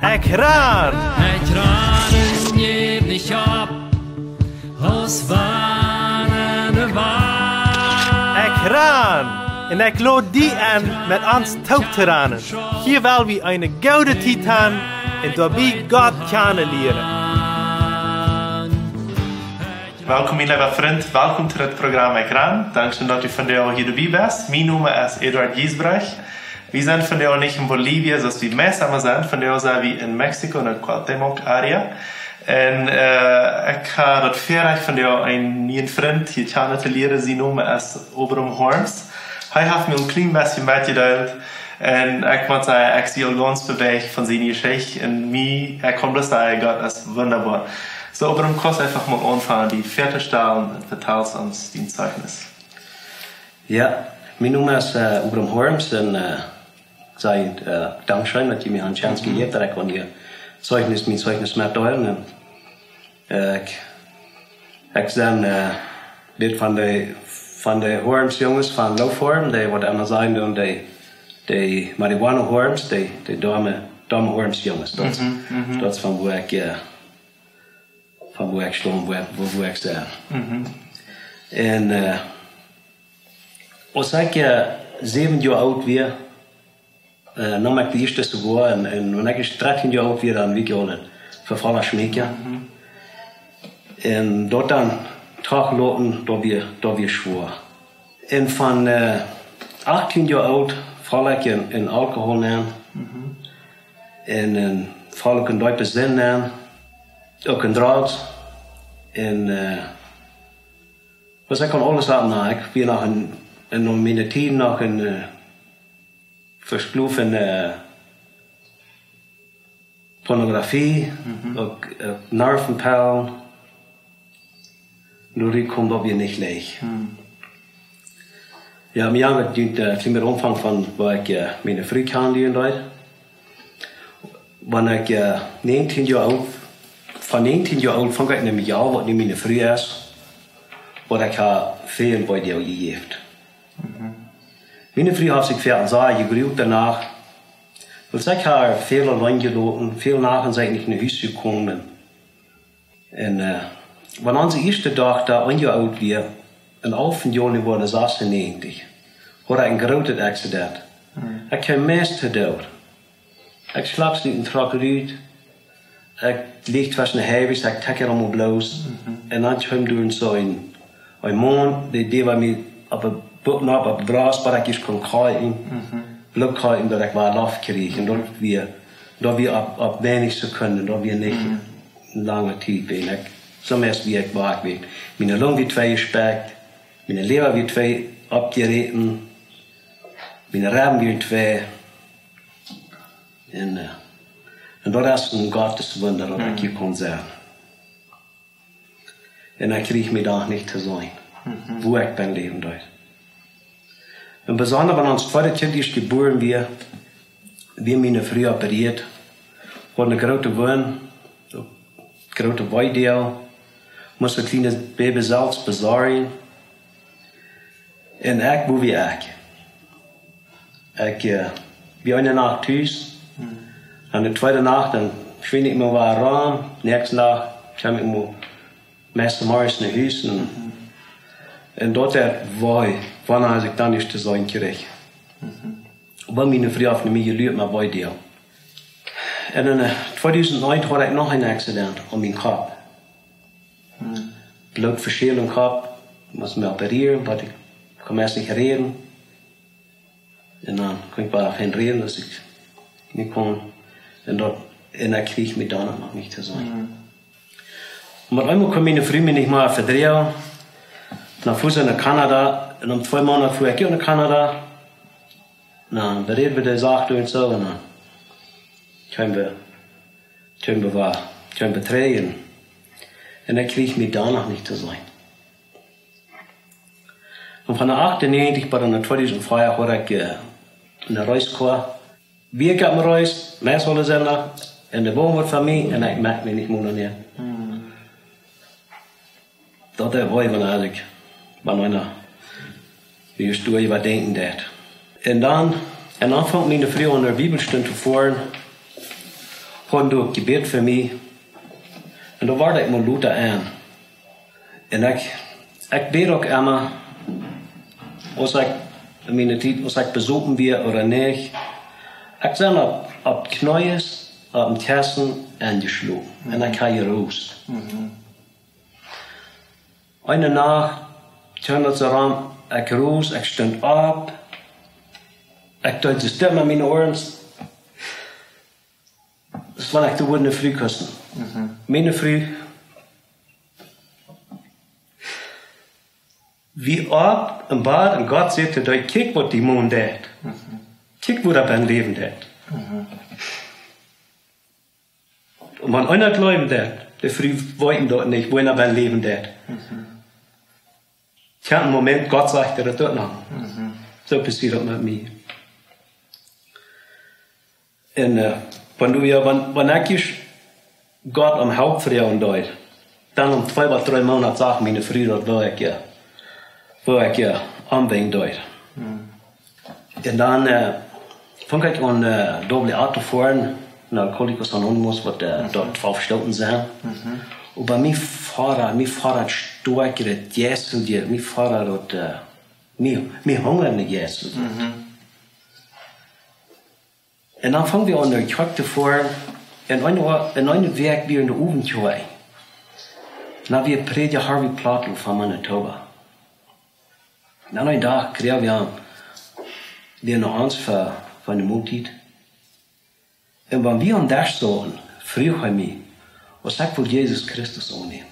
Ekran! Ekranen jävlig ab hos wanende waar. Ekran! En ik lood die aan met ons touwteranen. Hier wil we een gouden titan en daarbij God kennen leren. Welkom, mijn lieve vriend. Welkom tot het programma Ekran. Dankzij dat u vandaag hier erbij bent. Mijn naam is Eduard Giesbrecht. We zijn vandaag niet in Bolivia, zoals we meestal zijn. Vandaag zijn we in Mexico, in de Cuauhtémoc-area. En ik ga dat verder vandaag een nieuwe vriend hier kennen te leren. Zijn naam is Obram Horms. Hij heeft me een klein beetje meegedeeld. En ik moet zeggen, ik zie al ganz bewegt van zijn geschichte. En ik kom dus daar, Gott ist wunderbar. So, Obram, kannst einfach mal anfangen, die vierte stellen und vertelst uns dein Zeugnis. Ja, mijn naam is Obram Horms en ik zei dankzij dat je me een chance gegeven dat ik van je mijn zeugnis meedelen. Ik ben dit van de Horms jongens van Loofhorm, die wat aan zijn doen, de marijuana Horms, de dame Horms jongens. Dat is van waar ik stond, waar ik sta. En als ik 7 jaar oud was, nam ik de eerste geboren en wanneer ik 13 jaar oud was, dan werd ik al een vervallen schmeker. En dat dan teruglopen, dat weer schwoor. En van 18 jaar oud val ik in alcohol aan. En val ik een diepe zin aan. Ook een draad. En was ik aan alles aan na. Ik ben nog in mijn tijd nog een verskloof in pornografie, ook narvenpijl. Door komt dat weer niet leeg. Ja, maar het duurt een meer omvang van waar ik mijn vriend kan doen. Wanneer ik 19 jaar oud, van 19 jaar oud vang ik een jaar wat nu mijn vriend is, wat ik haar veel bij jou gegeven. Mijn vriend heeft zich veel gegroeid daarna. Dus ik heb veel lang gelopen, veel nagen zijn ik naar huis gekomen. En wanneer onze eerste dag daar 1 jaar oud was, en 11 juli worden 96, had ik een groot accident. Ik heb meest dood. Ik slaap niet en trok eruit. Ik lig tussen de heavies, ik trek er allemaal bloos. En dan kwam door zo'n man, die was me bovenop op het gras, waar ik eens kon krijgen. Bloed krijgen dat ik wel afkreeg. En dat weer op weinig seconden, dat weer niet een lange tijd ben. Zo meest wie ik waak weet. Mijn long weer 2 gespekt, mijn lever weer 2 opgereten, mijn rem weer 2. En dat is een godswunder dat ik je kon zeggen. En ik kreeg me daar niet te zijn, hoe ik ben leven deed. En bijzonder, wanneer ons tweede kind is geboren weer mijn vrouw opereerd. Had een grote woon, een grote weideel. Moest een kleine baby zelfs bezorgen. En ik boe wie ik. Ik ben een nacht thuis. En de tweede nacht dan vind ik me waar raam. De nächste nacht kwam ik me meestal morgens naar huis. En dat is wanneer ik dan eens te zijn kreeg. Want mijn vrouw heeft me geluid met weideel. En in 2009 had ik nog een accident aan mijn kop. Bloedverschil in kop. Ik moest me opereren, want ik kon eerst niet reden. En dan kon ik wel geen reden, dus ik niet kon. En ik kreeg me dan nog niet te zijn. Maar eenmaal kon mijn vriend me niet meer verdrijven. Dan voer ze naar Canada. En om 2 maanden voer ik naar Canada. Dan bereden we de zaak en zo. En dan kunnen we betreien. En ik kreeg me dan nog niet te zijn. En van de 98 tot de 2005 had ik een reis gehad. Wie ik heb mijn reis, mij zullen zijn en de woon wordt van mij en ik maak me niet meer neer. Dat is mooi wanneer ik juist doe je wat denken dat. En dan vond mijn vrouw aan de Bibelstund te voeren. hadden doe gebed voor mij. En dan werd ik me Luther aan. En ik bid ook immer, als ik in mijn tijd, als ik bezoeken weer of niet, ik ben op knieën, op het Kassen aangesloten. En ik ga je roost. Eine Nacht, toen het erom, ik roos, ik stond op. Ik deed de stem met mijn oren. Dus wanneer ik de woorden vrij kussen. Mijn vrouw, wie op en bad en God zei dat kijk wat die man deed. Kijk wat hij leven deed. En wanneer einer glauben deed, de vrouw wollten dat niet, wanneer hij leven deed. Ik had een moment, God sagte dat ook nog. Zo passiert dat met mij. En wanneer ik God om hulp voor jou deed, dan om 2 of 3 maanden zag mijn vrouw dat waar ik aanwend deed. En dan vond ik een dubbele auto fahren, naar Alcoholics Anonymous, wat dort 12 Stunden zijn. Und bei mir Fahrrad starkere Jäsel dir, mir Fahrrad mir hungernde Jäsel. Und dann fangen wir an der Kirche zu fahren, in einem Weg wir in der Oventkirche. Na wir predigen Harvey Plattl von Manitoba. Dann einen Tag kriegen wir noch eins von der Multit. Und wenn wir an der stehen, früher bei mir, og sagt for Jesus Kristus ånde.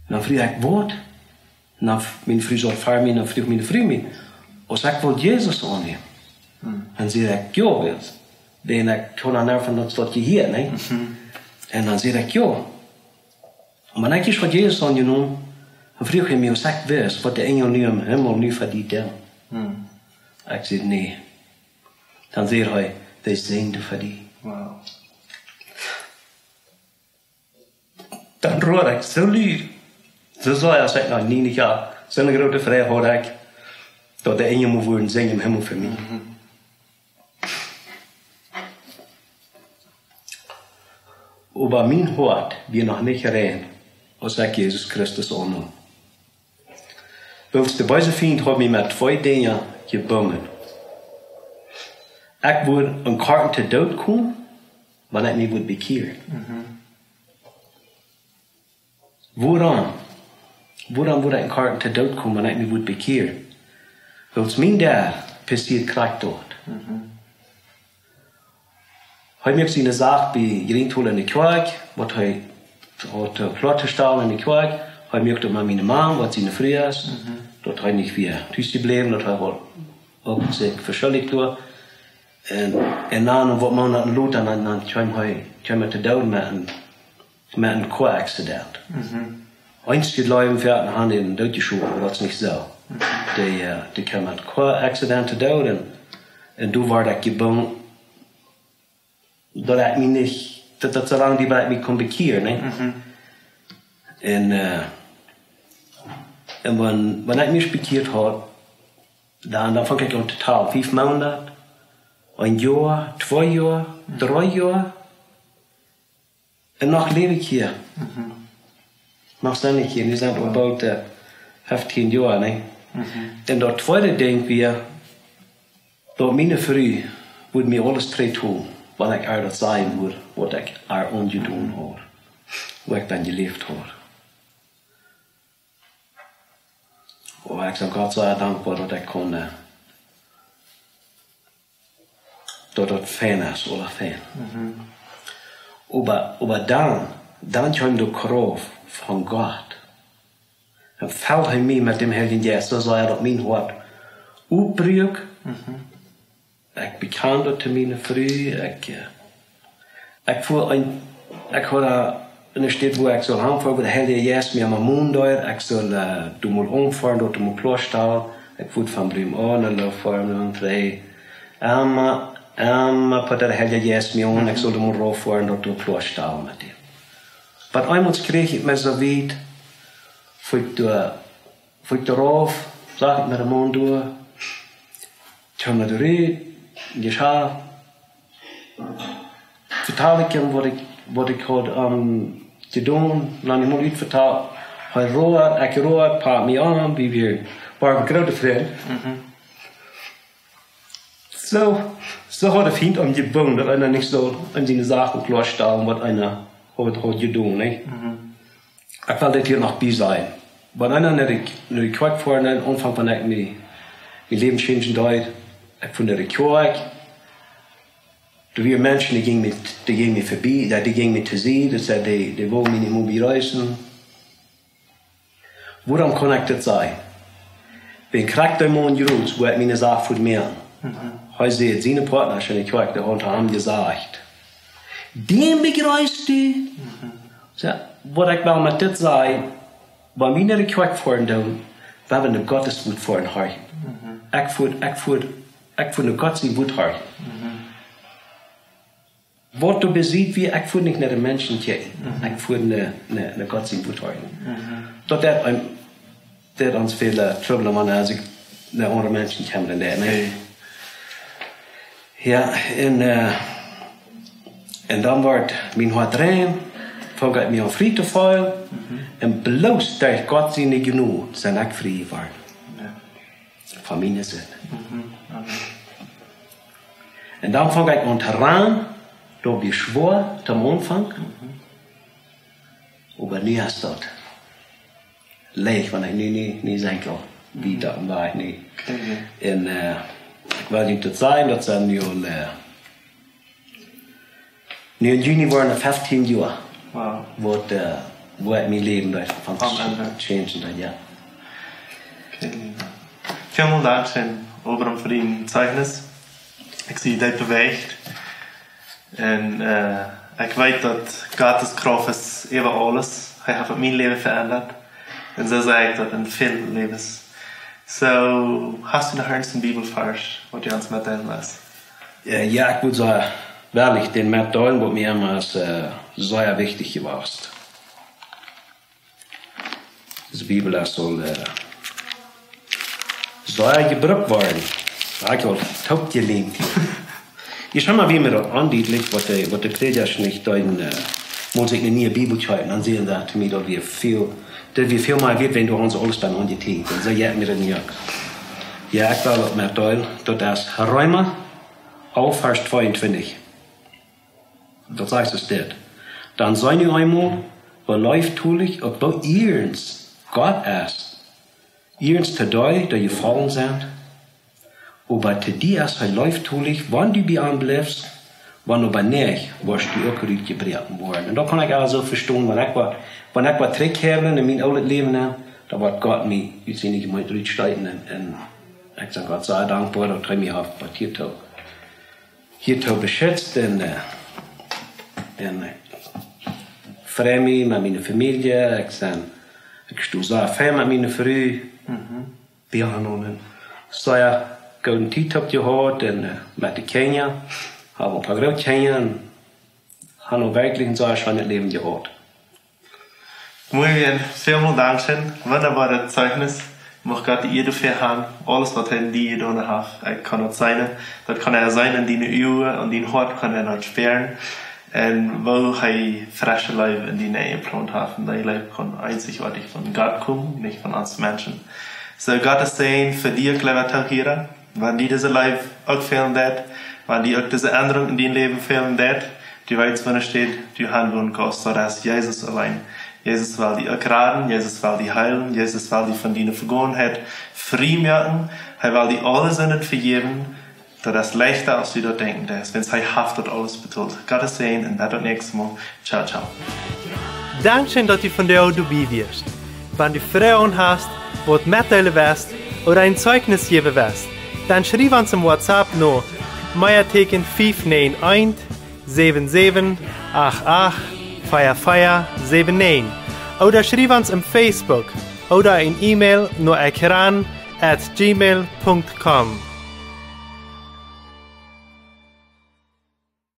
Når fri jeg vårt, når min fru så far min og fri min fru min, og sagt for Jesus ånde. Han siger jeg, jo vel, det er jeg tror han er for noget stort her, nej? Og han siger jeg, jo. Og man er ikke for Jesus ånde nu, han fri jeg mig og sagt vis, for det er ingen ny om himmel, ny for dit der. Jeg siger nej. Han siger jeg, det er sengte for dit. Wow. Dan roer ik zo lief. Zo zou je zeggen, nou, 9 jaar. Zo'n grote vrij had ik. Dat de ene moet worden zingen helemaal voor mij. Aber mein Hort wir noch nicht rein, als ik Jesus Christus aanneem. Want de wijze vriend had mij met 2 dingen gebonden. Ik wil een karten te dood komen, wanneer ik mij word bekeerd. Waarom wordt een karten te dood komen wanneer ik me word bekeerd? Want mijn dad passiert krijgt dood. Hij heeft zijn zaak bij Gerinthol in de kerk, wat hij had platte staan in de kerk. Hij merkte met mijn man, wat zijn vrouw is. Dat hij niet weer thuis gebleven, dat hij ook zich verschuldigd door. En na een wat maanden later, dan kwam hij te dood met een car-accident. Einst Leute werden haben in Deutsche Schule, das ist nicht so. Die kamen met car-accident te dood en toen werd ik gebunden dat ik me niet, dat zolang die bij mij kon bekeren. Nee? En wanneer ik mich bekeerd had, dan vond ik in totaal 5 maanden, 1 jaar, 2 jaar, 3 jaar. En nog leef ik hier. Nog sta ik hier. Nu zijn we about 15 jaar. Nee? En dat tweede denk weer, dat mijn vrouw moet mij alles terug doen, wat ik haar dat zijn moet, wat ik haar ongedoen had. Hoe ik ben geleefd had. En ik ben God zo dankbaar dat ik kon, dat het fijn is, alle fijn. Aber dann kam der Kraft von Gott. Dann fällt er mir mit dem Heiligen Geist, so sei dat mein Hort opbreuk. Ich bekannte zu meiner Frau, ich voel ik had in een stad waar ik zal aanvallen, de Heilige Geist mir am Mond door, ik zal du mal omfahren, dort mal Kloster, ich voel van Brim an, en loop vorm en vrij. På det Heilige Geist mir an, ich sollte mal rauffahren, dort du Kloster mit dem. Aber einmal krieg ich mir so weit, fuhr ich darauf, sag ich mir den Mond durch, tja mir die Rede, geschah. vertaal ik hem wat ik had gedaan. Dan heb ik uitvertaald. Hij roert, ik roert, paard me aan, wie weer waren we grote vrienden. Zo had ik vriend om je boom, dat einer niet zo in zijn zaken klaarstellen wat einer had gedaan. Ik wil dit hier nog bij zijn. Want einer naar ik kwart voor en aanvang van ik mijn leven changen deed. Ik vond dat ik kwart. Er waren mensen die gingen me voorbij, die gingen me te zien, die zeiden, die wilden me niet meer bereizen. Waarom kan ik dat zijn? Ben krijg de man Jeroens, waar ik mijn zaak voor mij aan. Hij zei, zijn partners en ik kwart, die had hem gezegd. Die begrijst u? Wat ik wel met dit zei, waar mij naar de kwart voor doen, we hebben de goddesmoed voor een hart. Ik voel de godsmoed hart. Wat du beziet, wie ik voel niet naar de mensen kijken. Ik voel naar godsmoed hart. Dat ons veel trouble man als ik naar andere mensen kom dan dat. Ja, en dan wordt mijn hart rein, vang ik me aan vrij te vallen, en bloos dat God zijn genoeg, zijn ik vrij geworden. Van mijn zin. En dan vang ik aan te ran, door die schwoor te aanvang, maar nu is dat leeg, want ik niet zijn klaar. Wie dat waar ik niet. En ik wil niet dat zijn, dat zijn nu in juni worden 15 jaar. Wow. Wat ik mijn leven daar van change dat, ja. Vielen Dank, Obram, für dein Zeugnis. Ich sehe, das bewegt. Und ich weiß, dass Gottes Kraft ist über alles. Er hat mein Leben verändert. Und so sagt das in vielen Lebens. So, hast du noch einen Bibelvers, was du uns mitteilen lässt? Ja, ich würde sagen, wirklich, den mitteilen, was mir immer sehr wichtig gewesen. Die Bibel soll sehr gebraucht werden. Ich habe taub gelingt. Ich schau mal, wie mir das anbietet, was der Prediger nicht deuten, muss ich eine neue Bibel schreiben, dann sehen sie zu mir, dass wir viel mehr wird, wenn du uns alles dann an die Tee. Dann sage ich mir das nicht. Ja, ich will mir teilen, dass das Römer auf Vers 22. Das heißt es dort. Dann seid ihr einmal beleiftulich, ob du ihrens Gott ist. Ihrens te doi, da ihr fallen sind. Aber te die ist er leiftulich, wann du bei anbleibst, wann du bei nicht, wirst du auch rübergebracht worden. Und da kann ich also verstehen, wenn ich was Trick habe in mein altes Leben, da wird Gott mich uitseendig mit rübersteiten. Und ich sage Gott sei dankbar, dass er mich hat hier beschützt. Und freue mich mit meiner Familie. Ich stehe sehr fern mit meiner Frau. Wir haben einen sehr guten Zeit gehabt mit Kenia. Haben ein paar große Kinder und haben wirklich ein sehr schönes Leben gehabt. Muy bien, vielen Dank. Wunderbares Zeugnis. Ich möchte Gott die Ehre für haben. Alles, was er in die getan hat, kann das sein. Das kann sein in deine Augen und dein Hart kann er sperren. Und wo er frische Leben in die Nähe geplant hat. Und dein Leben kann einzigartig von Gott kommen, nicht von uns Menschen. So Gott ist sein für dich, lieber Tagira. Wenn die diese Leben auch verändert, wenn die auch diese Änderung in dein Leben verändert, die weiß, wenn er steht, die handeln kannst, so dass Jesus allein. Jesus will die auch raten, Jesus will die heilen, Jesus will die von deiner Vergangenheit frei machen, er will die alle Sünden vergeben, dass das leichter als du dort denken darfst, wenn es haftet alles betont. Gottes Segen und bis zum nächsten Mal. Ciao, ciao. Dankeschön, dass du von der dabei wirst. Wenn du Fragen hast, was mitteilen willst oder ein Zeugnis geben willst, dann schreib uns im WhatsApp noch Meierteken 591 77 88 4479 oder schreib uns im Facebook oder ein E-Mail nur ekran@gmail.com.